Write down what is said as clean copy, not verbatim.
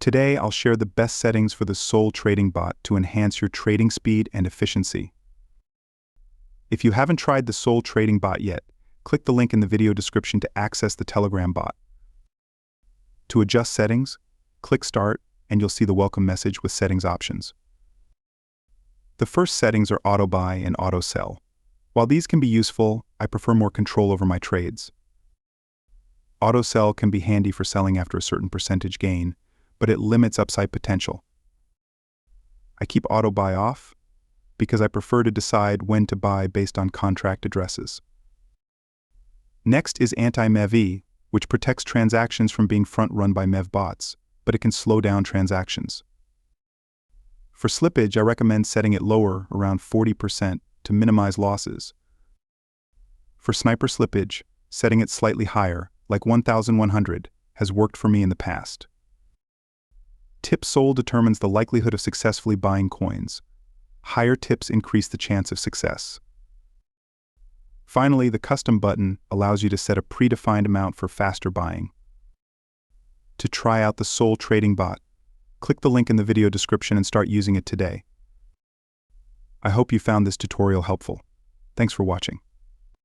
Today, I'll share the best settings for the Sol Trading Bot to enhance your trading speed and efficiency. If you haven't tried the Sol Trading Bot yet, click the link in the video description to access the Telegram bot. To adjust settings, click Start, and you'll see the welcome message with settings options. The first settings are Auto Buy and Auto Sell. While these can be useful, I prefer more control over my trades. Auto Sell can be handy for selling after a certain percentage gain, but it limits upside potential. I keep Auto Buy off because I prefer to decide when to buy based on contract addresses. Next is Anti-MEV, which protects transactions from being front-run by MEV bots, but it can slow down transactions. For slippage, I recommend setting it lower, around 40%, to minimize losses. For sniper slippage, setting it slightly higher, like 1,100, has worked for me in the past. Tip Sol determines the likelihood of successfully buying coins. Higher tips increase the chance of success. Finally, the Custom button allows you to set a predefined amount for faster buying. To try out the Sol Trading Bot, click the link in the video description and start using it today. I hope you found this tutorial helpful. Thanks for watching.